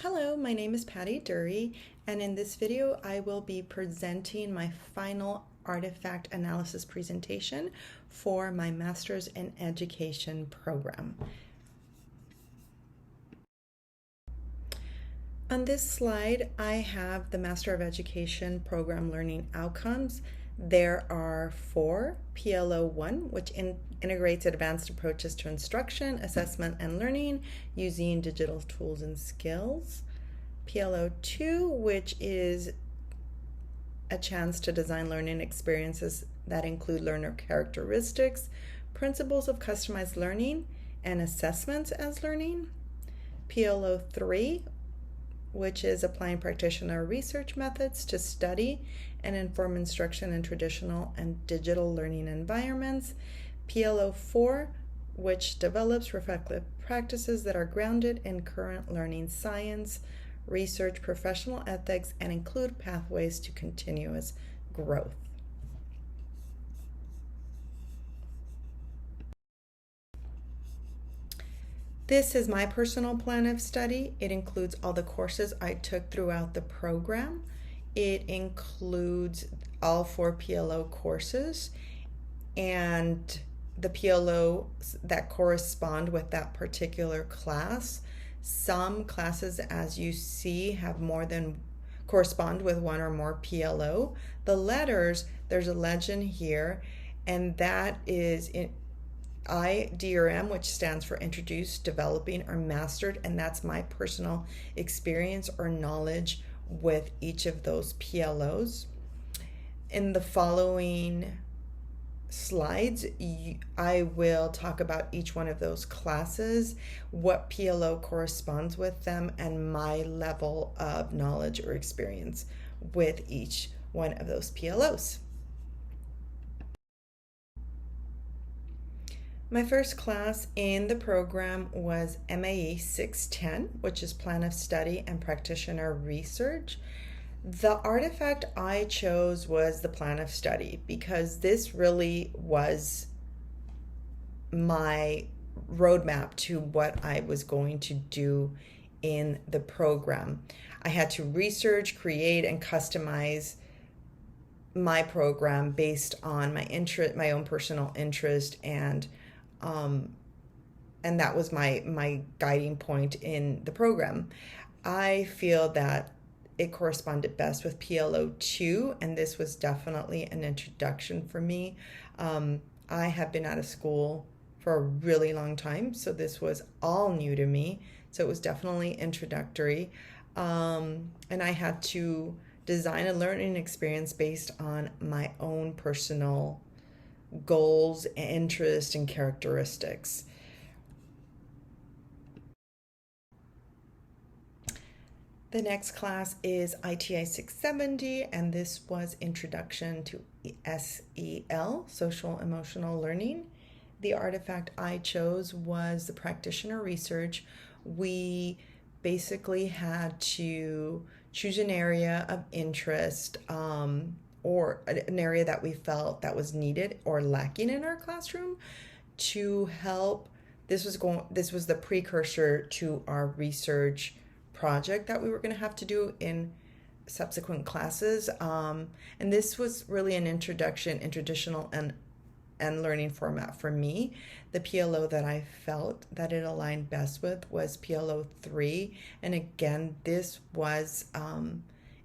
Hello, my name is Patty Dury, and in this video I will be presenting my final artifact analysis presentation for my Master's in Education program. On this slide, I have the Master of Education program learning outcomes. There are 4: PLO1, which integrates advanced approaches to instruction, assessment, and learning using digital tools and skills. PLO2, which is a chance to design learning experiences that include learner characteristics, principles of customized learning, and assessments as learning. PLO3, which is applying practitioner research methods to study and inform instruction in traditional and digital learning environments. PLO4, which develops reflective practices that are grounded in current learning science, research, professional ethics, and include pathways to continuous growth. This is my personal plan of study. It includes all the courses I took throughout the program. It includes all 4 PLO courses and the PLO that correspond with that particular class. Some classes, as you see, correspond with 1 or more PLO. The letters, there's a legend here, and that is in IDRM, which stands for Introduced, Developing, or Mastered, and that's my personal experience or knowledge with each of those PLOs. In the following slides, I will talk about each one of those classes, what PLO corresponds with them, and my level of knowledge or experience with each one of those PLOs. My first class in the program was MAE 610, which is Plan of Study and Practitioner Research. The artifact I chose was the Plan of Study because this really was my roadmap to what I was going to do in the program. I had to research, create, and customize my program based on my own personal interest, and that was my guiding point in the program. I feel that it corresponded best with PLO2, and this was definitely an introduction for me. I have been out of school for a really long time, so this was all new to me. So it was definitely introductory. And I had to design a learning experience based on my own personal goals, interests, and characteristics. The next class is ITI 670, and this was Introduction to SEL, Social Emotional Learning. The artifact I chose was the Practitioner Research. We basically had to choose an area of interest, or an area that we felt that was needed or lacking in our classroom to help. This was the precursor to our research project that we were going to have to do in subsequent classes. And this was really an introduction in traditional and learning format for me. The PLO that I felt that it aligned best with was PLO3. And again, this was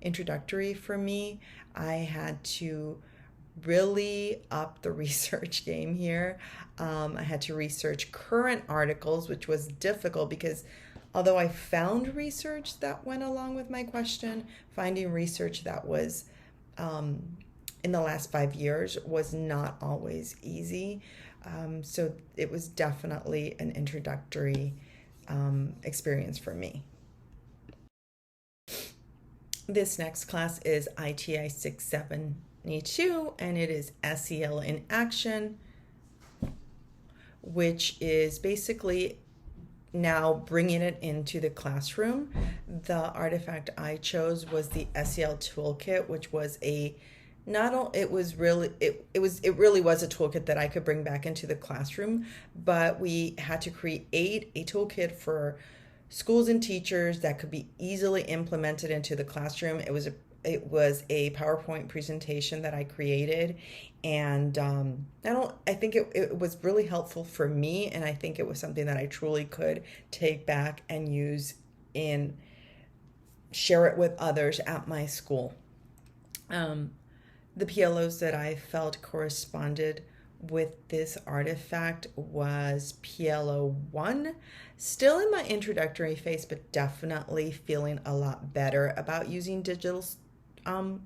introductory for me. I had to really up the research game here. I had to research current articles, which was difficult because although I found research that went along with my question, finding research that was in the last 5 years was not always easy. So it was definitely an introductory experience for me. This next class is ITI 672, and it is SEL in Action, which is basically now bringing it into the classroom. The artifact I chose was the SEL toolkit, which was it really was a toolkit that I could bring back into the classroom, but we had to create a toolkit for schools and teachers that could be easily implemented into the classroom. It was a PowerPoint presentation that I created, and I think it was really helpful for me, and I think it was something that I truly could take back and use in share it with others at my school. The PLOs that I felt corresponded with this artifact was PLO 1, still in my introductory phase, but definitely feeling a lot better about using digital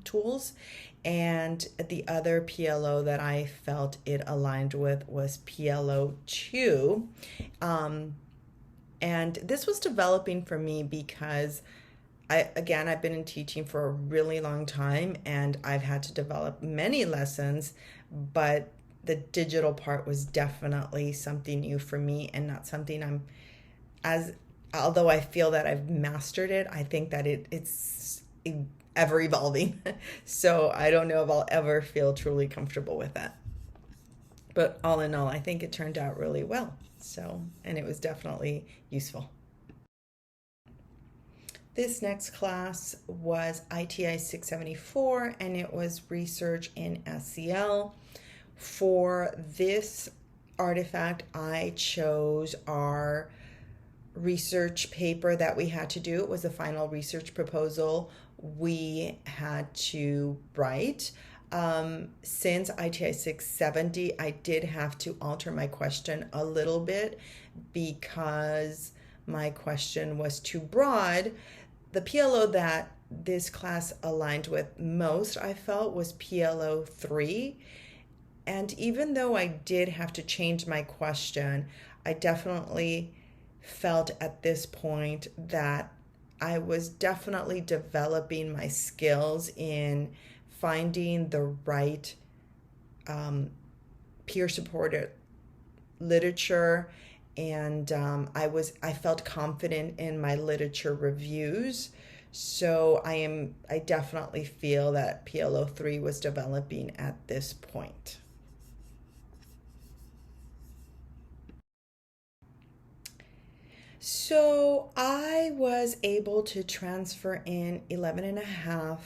tools. And the other PLO that I felt it aligned with was PLO 2. And this was developing for me because I've been in teaching for a really long time, and I've had to develop many lessons, but the digital part was definitely something new for me and not something although I feel that I've mastered it, I think that it's ever evolving. So I don't know if I'll ever feel truly comfortable with that. But all in all, I think it turned out really well. And it was definitely useful. This next class was ITI 674, and it was research in SEL. For this artifact, I chose our research paper that we had to do. It was a final research proposal we had to write. Since ITI 670, I did have to alter my question a little bit because my question was too broad. The PLO that this class aligned with most, I felt, was PLO 3. And even though I did have to change my question, I definitely felt at this point that I was definitely developing my skills in finding the right peer-supported literature, and I felt confident in my literature reviews. So I definitely feel that PLO 3 was developing at this point. So I was able to transfer in 11.5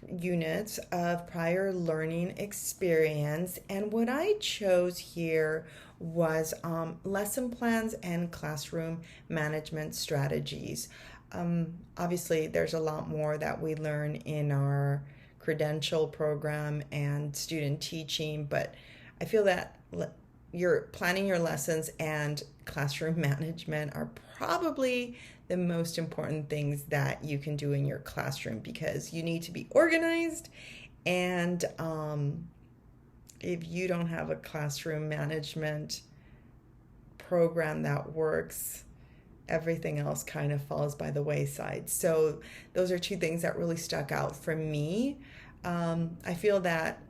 units of prior learning experience, and what I chose here was lesson plans and classroom management strategies. Obviously, there's a lot more that we learn in our credential program and student teaching, but I feel that you're planning your lessons and classroom management are probably the most important things that you can do in your classroom, because you need to be organized, and if you don't have a classroom management program that works, everything else kind of falls by the wayside. So those are two things that really stuck out for me. I feel that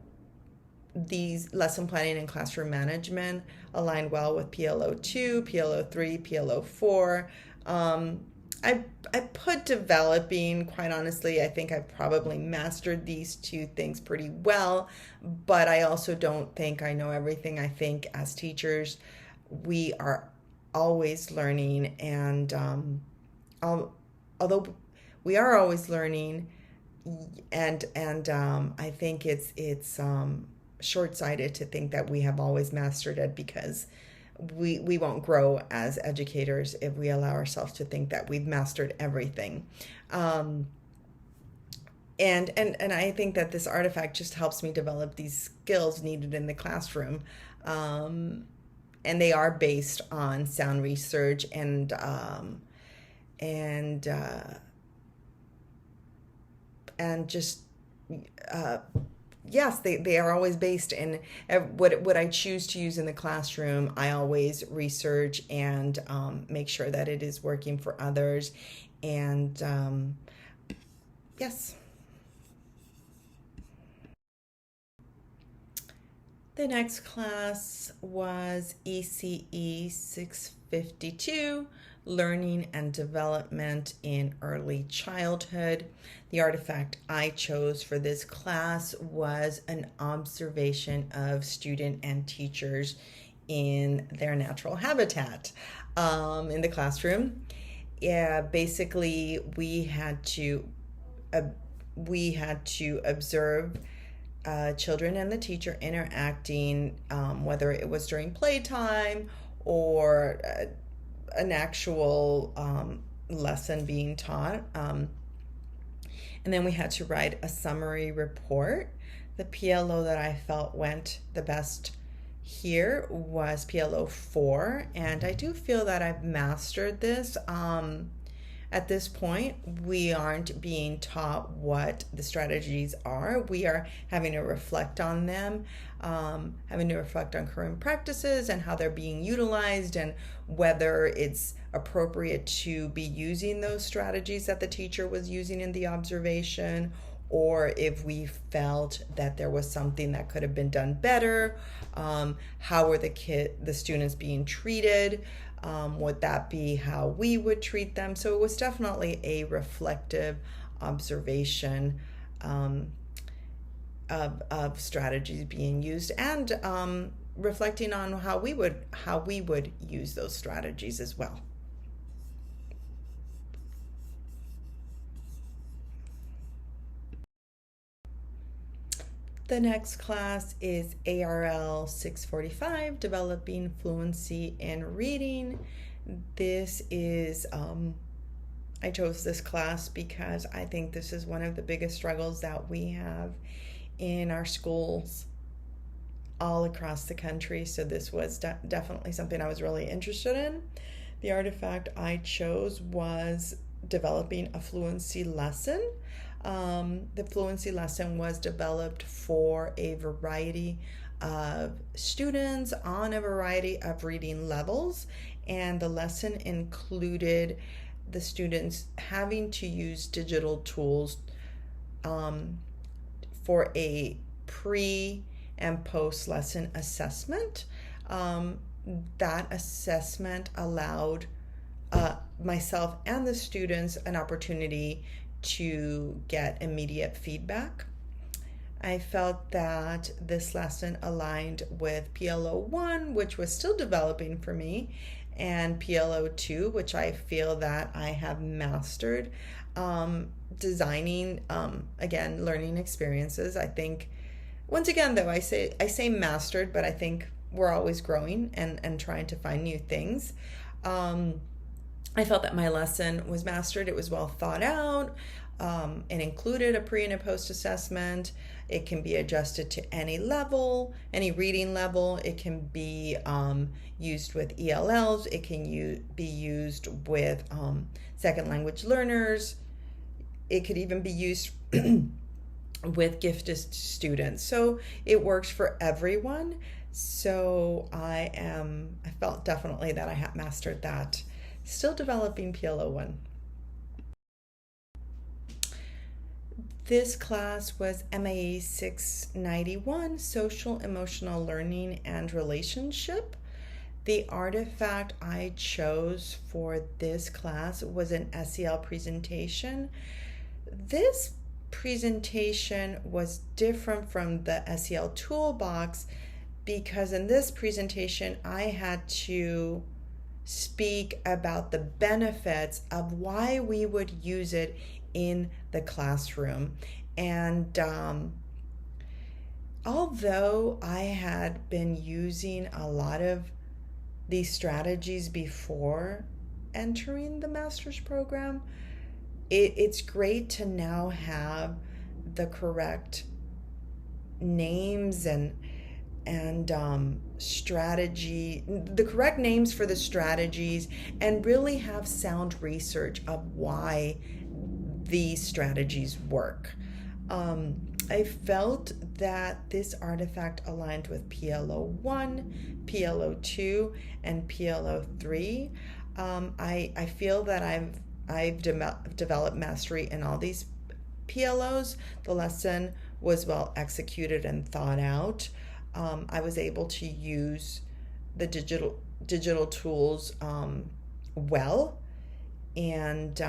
these lesson planning and classroom management align well with PLO 2, PLO 3, PLO 4. I put developing, quite honestly, I think I've probably mastered these two things pretty well, but I also don't think I know everything. I think as teachers, we are always learning, and although we are always learning, and I think it's short-sighted to think that we have always mastered it, because we won't grow as educators if we allow ourselves to think that we've mastered everything. And I think that this artifact just helps me develop these skills needed in the classroom. And they are based on sound research and just yes, they are always based in what I choose to use in the classroom. I always research and make sure that it is working for others. And yes. The next class was ECE 652, Learning and Development in Early Childhood. The artifact I chose for this class was an observation of student and teachers in their natural habitat in the classroom. Yeah, basically uh, we had to observe children and the teacher interacting, whether it was during playtime or an actual lesson being taught. And then we had to write a summary report. The PLO that I felt went the best here was PLO 4, and I do feel that I've mastered this. At this point, we aren't being taught what the strategies are. We are having to reflect on them, having to reflect on current practices and how they're being utilized, and whether it's appropriate to be using those strategies that the teacher was using in the observation, or if we felt that there was something that could have been done better. How were the students being treated? Would that be how we would treat them? So it was definitely a reflective observation of strategies being used, and reflecting on how we would use those strategies as well. The next class is ARL 645, Developing Fluency in Reading. This is, I chose this class because I think this is one of the biggest struggles that we have in our schools all across the country. So this was definitely something I was really interested in. The artifact I chose was developing a fluency lesson. The fluency lesson was developed for a variety of students on a variety of reading levels, and the lesson included the students having to use digital tools for a pre and post lesson assessment. That assessment allowed myself and the students an opportunity to get immediate feedback. I felt that this lesson aligned with PLO 1, which was still developing for me, and PLO 2, which I feel that I have mastered. Designing, again, learning experiences. I think, once again, though, I say mastered, but I think we're always growing and trying to find new things. I felt that my lesson was mastered. It was well thought out. It included a pre and a post assessment. It can be adjusted to any level, any reading level. It can be used with ELLs. It can be used with second language learners. It could even be used with gifted students. So it works for everyone. So I felt definitely that I had mastered that. Still developing PLO 1. This class was MAE 691, Social Emotional Learning and Relationship. The artifact I chose for this class was an SEL presentation. This presentation was different from the SEL toolbox because in this presentation I had to speak about the benefits of why we would use it in the classroom. And although I had been using a lot of these strategies before entering the master's program, it's great to now have the correct names and strategy, the correct names for the strategies, and really have sound research of why these strategies work. I felt that this artifact aligned with PLO 1, PLO 2, and PLO 3. I feel that I've developed mastery in all these PLOs. The lesson was well executed and thought out. I was able to use the digital tools well, and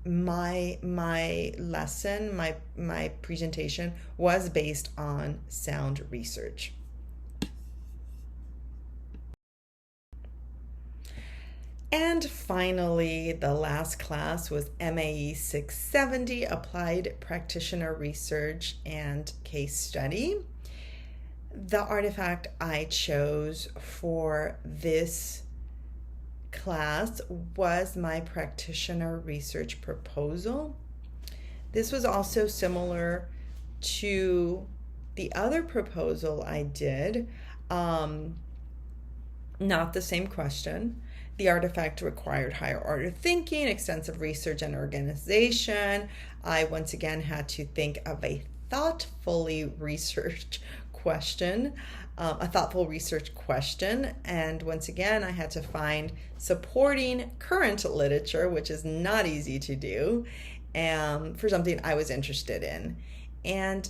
my lesson, my presentation was based on sound research. And finally, the last class was MAE 670, Applied Practitioner Research and Case Study. The artifact I chose for this class was my practitioner research proposal. This was also similar to the other proposal I did, not the same question. The artifact required higher order thinking, extensive research, and organization. I once again had to think of a thoughtfully researched question, a thoughtful research question. And once again, I had to find supporting current literature, which is not easy to do, for something I was interested in. And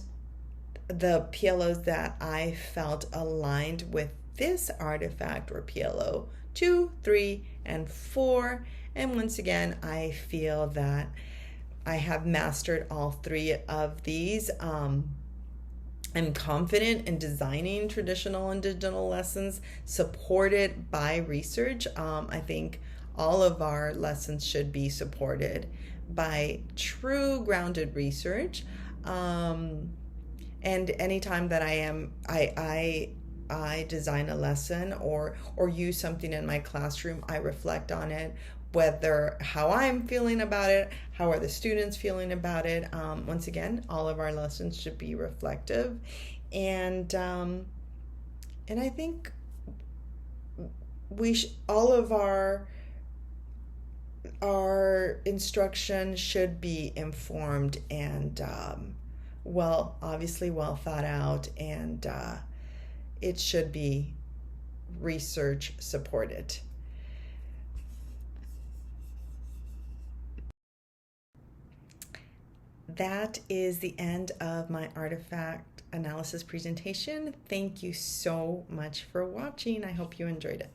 the PLOs that I felt aligned with this artifact were PLO 2, 3, and 4. And once again, I feel that I have mastered all 3 of these. I'm confident in designing traditional and digital lessons supported by research. I think all of our lessons should be supported by true grounded research. And anytime that I design a lesson or use something in my classroom, I reflect on it, whether how I'm feeling about it, how are the students feeling about it. Once again, all of our lessons should be reflective, and I think all of our instruction should be informed and obviously well thought out, and it should be research supported. That is the end of my artifact analysis presentation. Thank you so much for watching. I hope you enjoyed it.